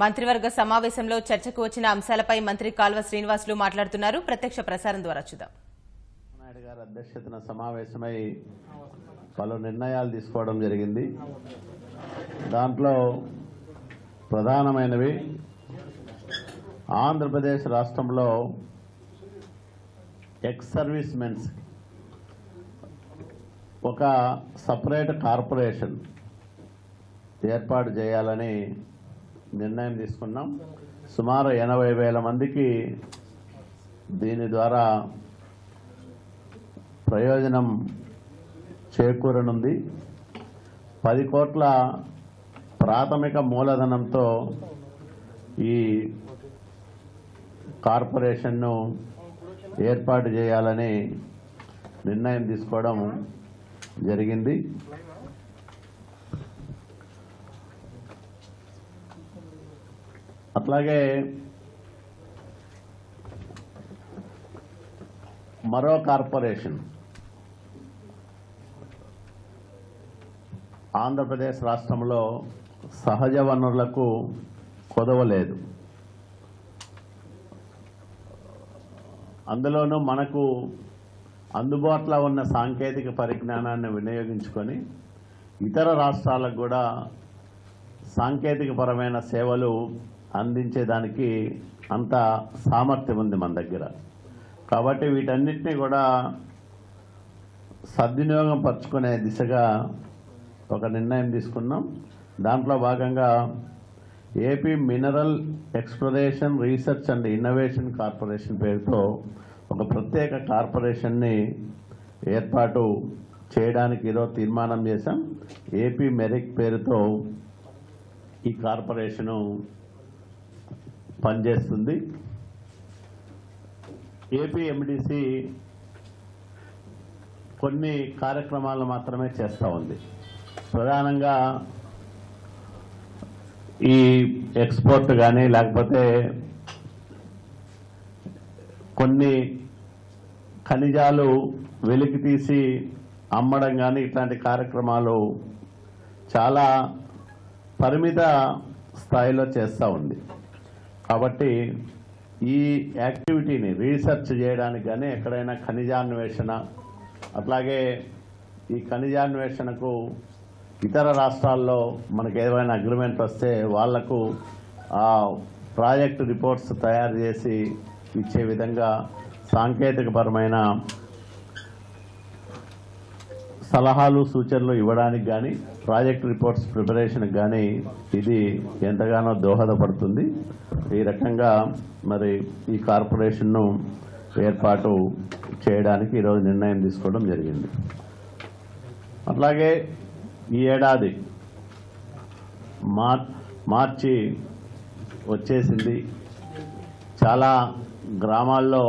మంత్రివర్గ సమావేశంలో చర్చకు వచ్చిన అంశాలపై మంత్రి కాల్వ శ్రీనివాసులు మాట్లాడుతున్నారు. ప్రత్యక్ష ప్రసారం ద్వారా చూద్దాం. నాయుడు గారి అధ్యక్షతన సమావేశమై పలు నిర్ణయాలు తీసుకోవడం జరిగింది. దాంట్లో ప్రధానమైనవి ఆంధ్రప్రదేశ్ రాష్ట్రంలో ఎక్స్ సర్వీస్ మెన్స్ ఒక సపరేట్ కార్పొరేషన్ ఏర్పాటు చేయాలని నిర్ణయం తీసుకున్నాం. సుమారు 80,000 మందికి దీని ద్వారా ప్రయోజనం చేకూరనుంది. 10 కోట్ల ప్రాథమిక మూలధనంతో ఈ కార్పొరేషన్ను ఏర్పాటు చేయాలని నిర్ణయం తీసుకోవడం జరిగింది. అట్లాగే మరో కార్పొరేషన్ ఆంధ్రప్రదేశ్ రాష్ట్రంలో సహజ వనరులకు కొదవలేదు. అందులోనూ మనకు అందుబాటులో ఉన్న సాంకేతిక పరిజ్ఞానాన్ని వినియోగించుకొని ఇతర రాష్ట్రాలకు కూడా సాంకేతికపరమైన సేవలు అందించేదానికి అంత సామర్థ్యం ఉంది మన దగ్గర. కాబట్టి వీటన్నిటినీ కూడా సద్వినియోగం పరుచుకునే దిశగా ఒక నిర్ణయం తీసుకున్నాం. దాంట్లో భాగంగా AP mineral exploration research and innovation corporation పేరుతో ఒక ప్రత్యేక కార్పొరేషన్ని ఏర్పాటు చేయడానికి ఈరోజు తీర్మానం చేశాం. ఏపీ మెరిక్ పేరుతో ఈ కార్పొరేషను పనిచేస్తుంది. ఏపీ ఎండిసి కొన్ని కార్యక్రమాలు మాత్రమే చేస్తూ ఉంది. ప్రధానంగా ఈ ఎక్స్పోర్ట్ కానీ లేకపోతే కొన్ని ఖనిజాలు వెలికి తీసి అమ్మడం కానీ ఇట్లాంటి కార్యక్రమాలు చాలా పరిమిత స్థాయిలో చేస్తూ ఉంది. కాబట్టి ఈ యాక్టివిటీని రీసెర్చ్ చేయడానికి కానీ ఎక్కడైనా ఖనిజాన్వేషణ, అట్లాగే ఈ ఖనిజాన్వేషణకు ఇతర రాష్ట్రాల్లో మనకు ఏదైనా అగ్రిమెంట్ వస్తే వాళ్లకు ఆ ప్రాజెక్టు రిపోర్ట్స్ తయారు చేసి ఇచ్చే విధంగా సాంకేతికపరమైన సలహాలు సూచనలు ఇవ్వడానికి కానీ ప్రాజెక్ట్ రిపోర్ట్స్ ప్రిపరేషన్కి కానీ ఇది ఎంతగానో దోహదపడుతుంది. ఈ రకంగా మరి ఈ కార్పొరేషన్ను ఏర్పాటు చేయడానికి ఈరోజు నిర్ణయం తీసుకోవడం జరిగింది. అట్లాగే ఈ ఏడాది మార్చి వచ్చేసింది. చాలా గ్రామాల్లో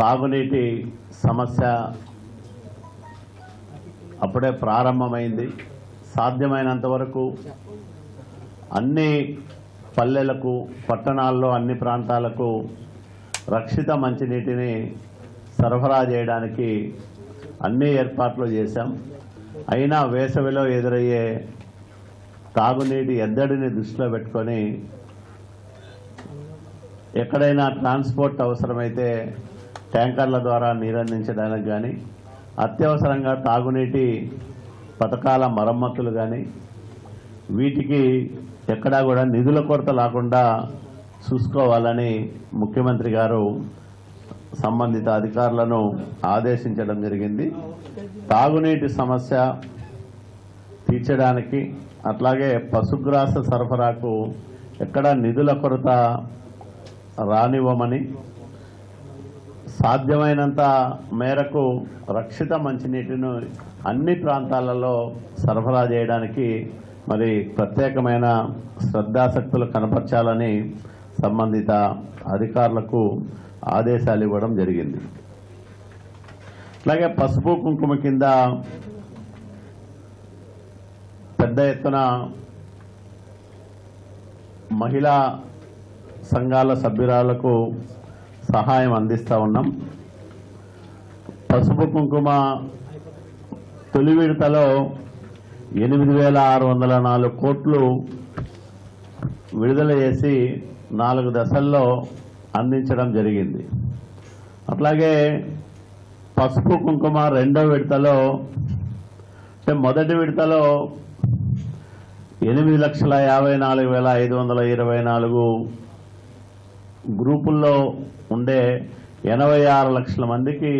తాగునీటి సమస్య అప్పుడే ప్రారంభమైంది. సాధ్యమైనంత వరకు అన్ని పల్లెలకు, పట్టణాల్లో అన్ని ప్రాంతాలకు రక్షిత మంచినీటిని సరఫరా చేయడానికి అన్ని ఏర్పాట్లు చేశాం. అయినా వేసవిలో ఎదురయ్యే తాగునీటి ఎద్దడిని దృష్టిలో పెట్టుకొని ఎక్కడైనా ట్రాన్స్పోర్ట్ అవసరమైతే ట్యాంకర్ల ద్వారా నీరందించడానికి కానీ, అత్యవసరంగా తాగునీటి పథకాల మరమ్మతులు కానీ వీటికి ఎక్కడా కూడా నిధుల కొరత లేకుండా చూసుకోవాలని ముఖ్యమంత్రి గారు సంబంధిత అధికారులను ఆదేశించడం జరిగింది. తాగునీటి సమస్య తీర్చడానికి అట్లాగే పశుగ్రాస సరఫరాకు ఎక్కడా నిధుల కొరత రానివ్వమని, సాధ్యమైనంత మేరకు రక్షిత మంచినీటిని అన్ని ప్రాంతాలలో సరఫరా చేయడానికి మరి ప్రత్యేకమైన శ్రద్ధాశక్తులు కనపరచాలని సంబంధిత అధికారులకు ఆదేశాలు ఇవ్వడం జరిగింది. అలాగే పసుపు కుంకుమ కింద పెద్ద ఎత్తున మహిళా సంఘాల సభ్యురాలకు సహాయం అందిస్తూ ఉన్నాం. పసుపు కుంకుమ తొలి విడతలో 8,604 కోట్లు విడుదల చేసి 4 దశల్లో అందించడం జరిగింది. అట్లాగే పసుపు కుంకుమ రెండో విడతలో అంటే మొదటి విడతలో 8,54,524 గ్రూపుల్లో ఉండే 86 లక్షల మందికి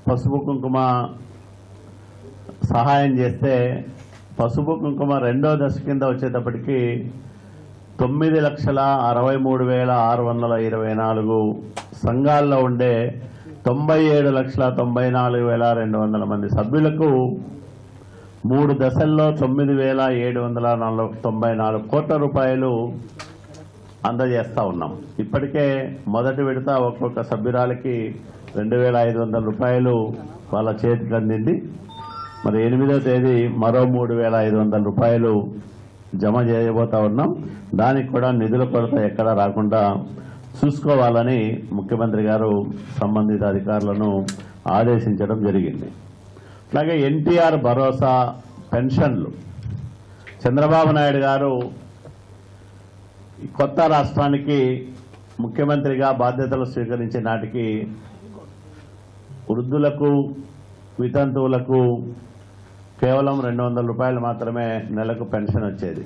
పసుపు కుంకుమ సహాయం చేస్తే పసుపు కుంకుమ రెండో దశ కింద వచ్చేటప్పటికి 9,63,624 సంఘాల్లో ఉండే 97,94,200 మంది సభ్యులకు 3 దశల్లో 9,794 కోట్ల రూపాయలు అందజేస్తా ఉన్నాం. ఇప్పటికే మొదటి విడత ఒక్కొక్క సభ్యురాలకి 2,500 రూపాయలు వాళ్ళ చేతికి అందింది. మరి 8వ తేదీ మరో 3,500 రూపాయలు జమ చేయబోతా ఉన్నాం. దానికి కూడా నిధుల కొరత ఎక్కడా రాకుండా చూసుకోవాలని ముఖ్యమంత్రి గారు సంబంధిత అధికారులను ఆదేశించడం జరిగింది. అలాగే ఎన్టీఆర్ భరోసా పెన్షన్లు చంద్రబాబు నాయుడు గారు కొత్త రాష్ట్రానికి ముఖ్యమంత్రిగా బాధ్యతలు స్వీకరించే నాటికి వృద్ధులకు వితంతువులకు కేవలం 200 రూపాయలు మాత్రమే నెలకు పెన్షన్ వచ్చేది.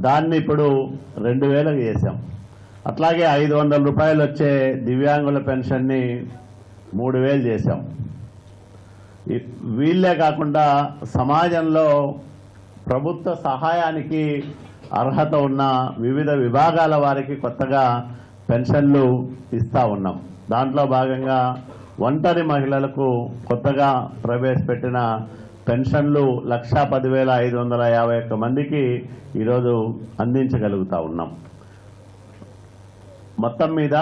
దాన్ని ఇప్పుడు 2,000కి చేశాం. అట్లాగే 500 రూపాయలు వచ్చే దివ్యాంగుల పెన్షన్ని 3,000 చేశాం. వీళ్ళే కాకుండా సమాజంలో ప్రభుత్వ సహాయానికి అర్హత ఉన్న వివిధ విభాగాల వారికి కొత్తగా పెన్షన్లు ఇస్తా ఉన్నాం. దాంట్లో భాగంగా ఒంటరి మహిళలకు కొత్తగా ప్రవేశపెట్టిన పెన్షన్లు 1,10,551 మందికి ఈరోజు అందించగలుగుతా ఉన్నాం. మొత్తం మీద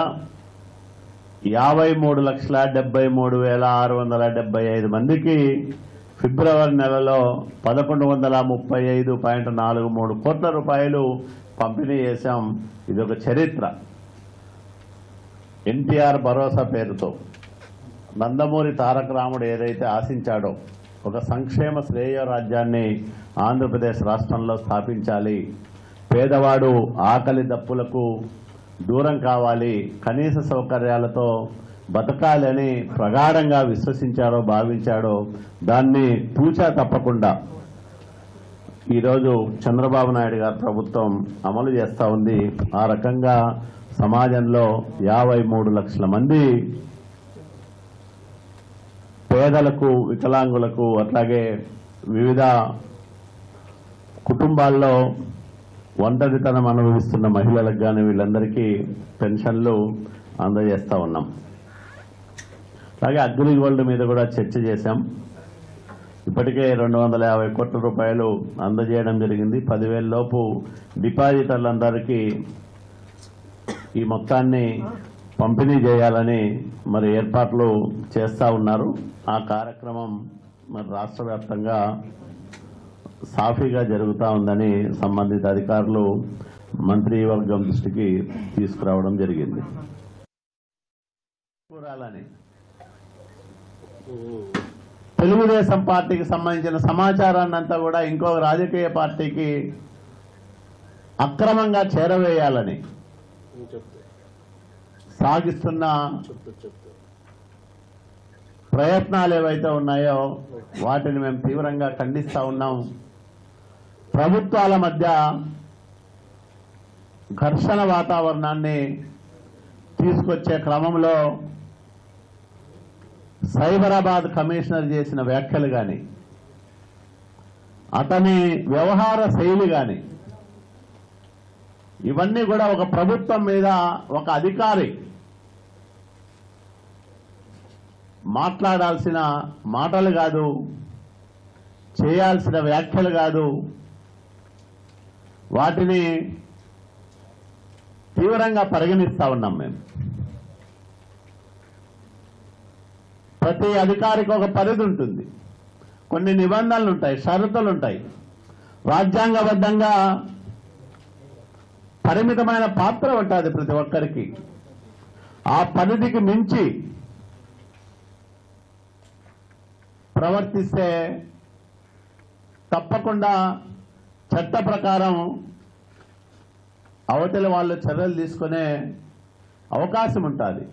53,73,675 మందికి ఫిబ్రవరి నెలలో 1,135.43 కోట్ల రూపాయలు పంపిణీ చేశాం. ఇదొక చరిత్ర. ఎన్టీఆర్ భరోసా పేరుతో నందమూరి తారక రాముడు ఏదైతే ఆశించాడో ఒక సంక్షేమ శ్రేయ రాజ్యాన్ని ఆంధ్రప్రదేశ్ రాష్ట్రంలో స్థాపించాలి, పేదవాడు ఆకలి దప్పులకు దూరం కావాలి, కనీస సౌకర్యాలతో బతకాలని ప్రగాఢంగా విశ్వసించాడో భావించాడో దాన్ని తూచా తప్పకుండా ఈరోజు చంద్రబాబు నాయుడు గారి ప్రభుత్వం అమలు చేస్తూ ఉంది. ఆ రకంగా సమాజంలో 53 లక్షల మంది పేదలకు, వికలాంగులకు, అట్లాగే వివిధ కుటుంబాల్లో ఒంటరితనం అనుభవిస్తున్న మహిళలకు కానీ వీళ్ళందరికీ పెన్షన్లు అందజేస్తూ ఉన్నాం. అలాగే అగ్రిగోల్డ్ మీద కూడా చర్చ చేశాం. ఇప్పటికే 250 కోట్ల రూపాయలు అందజేయడం జరిగింది. 10,000 లోపు డిపాజిటర్లందరికీ ఈ మొత్తాన్ని పంపిణీ చేయాలని మరి ఏర్పాట్లు చేస్తూ ఉన్నారు. ఆ కార్యక్రమం మరి రాష్ట్ర వ్యాప్తంగా సాఫీగా జరుగుతూ ఉందని సంబంధిత అధికారులు మంత్రివర్గం దృష్టికి తీసుకురావడం జరిగింది. తెలుగుదేశం పార్టీకి సంబంధించిన సమాచారాన్ని అంతా కూడా ఇంకో రాజకీయ పార్టీకి అక్రమంగా చేరవేయాలని సాగిస్తున్న ప్రయత్నాలు ఏవైతే ఉన్నాయో వాటిని మేము తీవ్రంగా ఖండిస్తా ఉన్నాం. ప్రభుత్వాల మధ్య ఘర్షణ వాతావరణాన్ని తీసుకొచ్చే క్రమంలో సైబరాబాద్ కమిషనర్ చేసిన వ్యాఖ్యలు కానీ, అతని వ్యవహార శైలి కానీ, ఇవన్నీ కూడా ఒక ప్రభుత్వం మీద ఒక అధికారి మాట్లాడాల్సిన మాటలు కాదు, చేయాల్సిన వ్యాఖ్యలు కాదు. వాటిని తీవ్రంగా పరిగణిస్తా ఉన్నాం మేము. ప్రతి అధికారికి ఒక పరిధి ఉంటుంది, కొన్ని నిబంధనలు ఉంటాయి, షరతులు ఉంటాయి. రాజ్యాంగబద్ధంగా పరిమితమైన పాత్ర ఉంటుంది ప్రతి ఒక్కరికి. ఆ పరిధికి మించి ప్రవర్తిస్తే తప్పకుండా చట్ట ప్రకారం అవతలి వాళ్ళు చర్యలు తీసుకునే అవకాశం ఉంటుంది.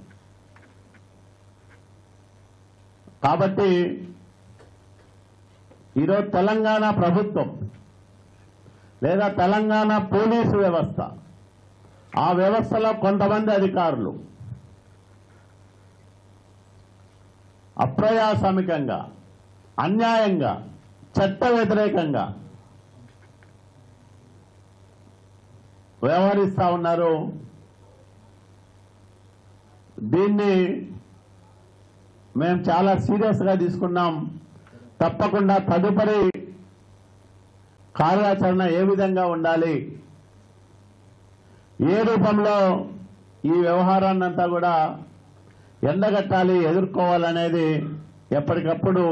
కాబట్టి ఈరోజు తెలంగాణ ప్రభుత్వం లేదా తెలంగాణ పోలీసు వ్యవస్థ, ఆ వ్యవస్థలో కొంతమంది అధికారులు అప్రజాస్వామికంగా, అన్యాయంగా, చట్ట వ్యతిరేకంగా వ్యవహరిస్తా ఉన్నారు. దీన్ని మేము చాలా సీరియస్గా తీసుకున్నాం. తప్పకుండా తదుపరి కార్యాచరణ ఏ విధంగా ఉండాలి, ఏ రూపంలో ఈ వ్యవహారాన్నంతా కూడా ఎండగట్టాలి, ఎదుర్కోవాలనేది ఎప్పటికప్పుడు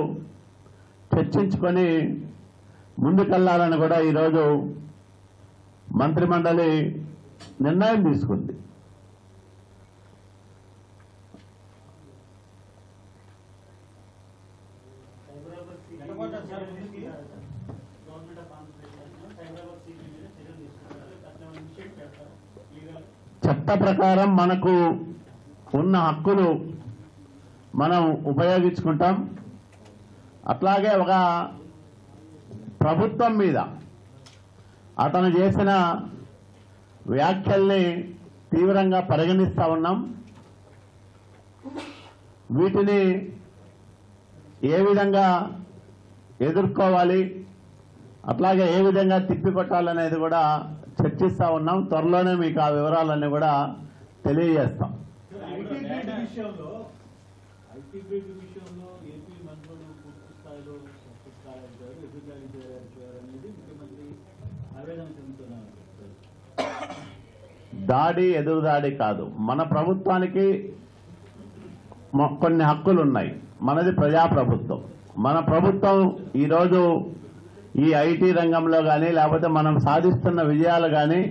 చర్చించుకొని ముందుకెళ్లాలని కూడా ఈరోజు మంత్రిమండలి నిర్ణయం తీసుకుంది. చట్ట ప్రకారం మనకు ఉన్న హక్కులు మనం ఉపయోగించుకుంటాం. అట్లాగే ఒక ప్రభుత్వం మీద అతను చేసిన వ్యాఖ్యల్ని తీవ్రంగా పరిగణిస్తా ఉన్నాం. వీటిని ఏ విధంగా ఎదుర్కోవాలి, అట్లాగే ఏ విధంగా తిప్పికొట్టాలనేది కూడా చర్చిస్తా ఉన్నాం. త్వరలోనే మీకు ఆ వివరాలన్నీ కూడా తెలియజేస్తాం. దాడి ఎదురుదాడి కాదు, మన ప్రభుత్వానికి కొన్ని హక్కులు ఉన్నాయి. మనది ప్రజాప్రభుత్వం. మన ప్రభుత్వం ఈరోజు ఈ ఐటీ రంగంలో కానీ లేకపోతే మనం సాధిస్తున్న విజయాలు కానీ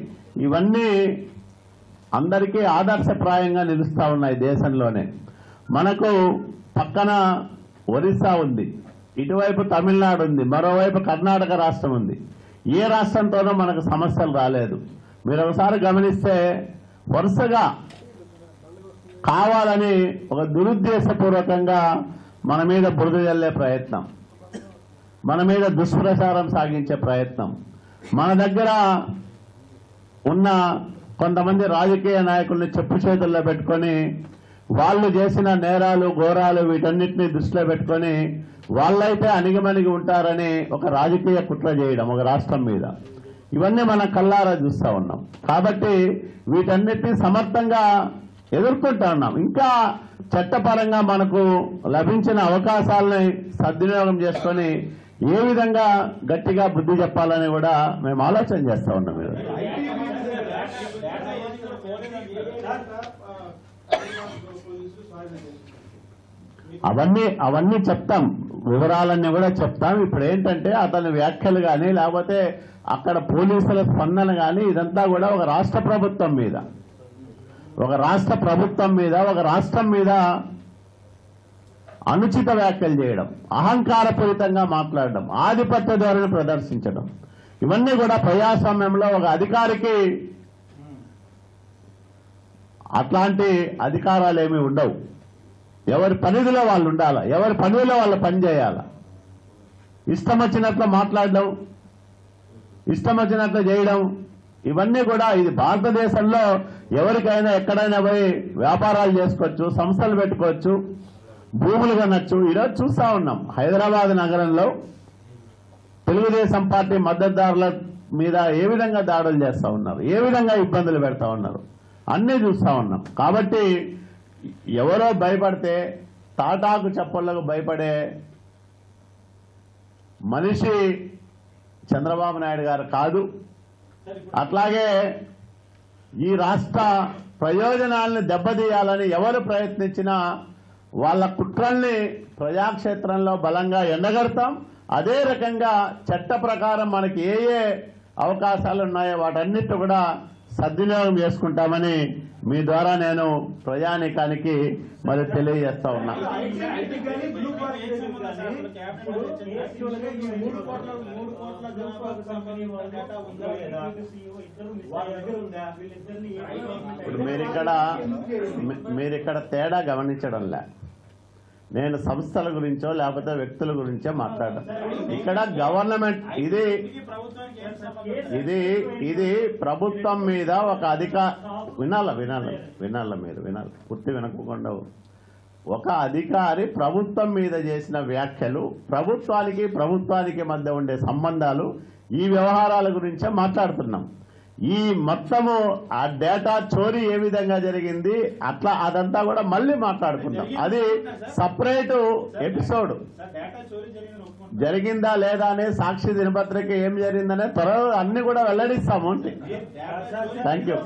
ఇవన్నీ అందరికీ ఆదర్శప్రాయంగా నిలుస్తూ ఉన్నాయి దేశంలోనే. మనకు పక్కన ఒరిస్సా ఉంది, ఇటువైపు తమిళనాడు ఉంది, మరోవైపు కర్ణాటక రాష్ట్రం ఉంది. ఏ రాష్ట్రంతోనూ మనకు సమస్యలు రాలేదు. మీరు ఒకసారి గమనిస్తే వరుసగా కావాలని ఒక దురుద్దేశపూర్వకంగా మన మీద బురద జల్లే ప్రయత్నం, మన మీద దుష్ప్రచారం సాగించే ప్రయత్నం, మన దగ్గర ఉన్న కొంతమంది రాజకీయ నాయకుల్ని చెప్పు చేతుల్లో పెట్టుకొని వాళ్ళు చేసిన నేరాలు ఘోరాలు వీటన్నిటినీ దృష్టిలో పెట్టుకొని వాళ్ళైతే అణిగిమణిగి ఉంటారని ఒక రాజకీయ కుట్ర చేయడం ఒక రాష్ట్రం మీద, ఇవన్నీ మనం కళ్ళారా చూస్తా ఉన్నాం. కాబట్టి వీటన్నిటినీ సమర్థంగా ఎదుర్కొంటా ఉన్నాం. ఇంకా చట్టపరంగా మనకు లభించిన అవకాశాలని సద్వినియోగం చేసుకొని ఏ విధంగా గట్టిగా బుద్ధి చెప్పాలని కూడా మేము ఆలోచన చేస్తా ఉన్నాం. మీరు అవన్నీ చెప్తాం, వివరాలన్నీ కూడా చెప్తాం. ఇప్పుడు ఏంటంటే అతని వ్యాఖ్యలు కానీ లేకపోతే అక్కడ పోలీసుల స్పందన కానీ ఇదంతా కూడా ఒక రాష్ట్ర ప్రభుత్వం మీద ఒక రాష్ట్రం మీద అనుచిత వ్యాఖ్యలు చేయడం, అహంకారపూరితంగా మాట్లాడడం, ఆధిపత్య ధోరణి ప్రదర్శించడం, ఇవన్నీ కూడా ప్రజాస్వామ్యంలో ఒక అధికారికి అట్లాంటి అధికారాలు ఏమీ ఉండవు. ఎవరి పరిధిలో వాళ్ళు ఉండాలి, ఎవరి పనిలో వాళ్ళు పనిచేయాల. ఇష్టం వచ్చినట్లు మాట్లాడడం, ఇష్టం వచ్చినట్లు చేయడం, ఇవన్నీ కూడా ఇది భారతదేశంలో ఎవరికైనా ఎక్కడైనా పోయి వ్యాపారాలు చేసుకోవచ్చు, సంస్థలు పెట్టుకోవచ్చు, భూములు కొనొచ్చు. ఈరోజు చూస్తా ఉన్నాం హైదరాబాద్ నగరంలో తెలుగుదేశం పార్టీ మద్దతుదారుల మీద ఏ విధంగా దాడులు చేస్తా ఉన్నారు, ఏ విధంగా ఇబ్బందులు పెడతా ఉన్నారు, అన్నీ చూస్తా ఉన్నాం. కాబట్టి ఎవరో భయపడితే తాటాకు చప్పళ్లకు భయపడే మనిషి చంద్రబాబు నాయుడు గారు కాదు. అట్లాగే ఈ రాష్ట్ర ప్రయోజనాలను దెబ్బతీయాలని ఎవరు ప్రయత్నించినా వాళ్ళ కుట్రల్ని ప్రజాక్షేత్రంలో బలంగా ఎండగడతాం. అదే రకంగా చట్ట ప్రకారం మనకి ఏ అవకాశాలు ఉన్నాయో వాటన్నిటి కూడా సద్వినియోగం చేసుకుంటామని మీ ద్వారా నేను ప్రజానీకానికి మరి తెలియజేస్తా ఉన్నా. ఇప్పుడు మీరిక్కడ తేడా గమనించడంలే. నేను సంస్థల గురించో లేకపోతే వ్యక్తుల గురించో మాట్లాడడం. ఇక్కడ గవర్నమెంట్ ఇది ప్రభుత్వం మీద ఒక వినాల మీరు పూర్తి వినకుండా ఒక అధికారి ప్రభుత్వం మీద చేసిన వ్యాఖ్యలు, ప్రభుత్వానికి మధ్య ఉండే సంబంధాలు, ఈ వ్యవహారాల గురించే మాట్లాడుతున్నాం. ఈ మొత్తము ఆ డేటా చోరీ ఏ విధంగా జరిగింది అదంతా కూడా మళ్ళీ మాట్లాడుకుందాం. అది సపరేట్ ఎపిసోడ్. జరిగిందా లేదా అనే సాక్షి దినపత్రిక ఏం జరిగిందనే త్వరలో అన్ని కూడా వెల్లడిస్తాము. Thank you.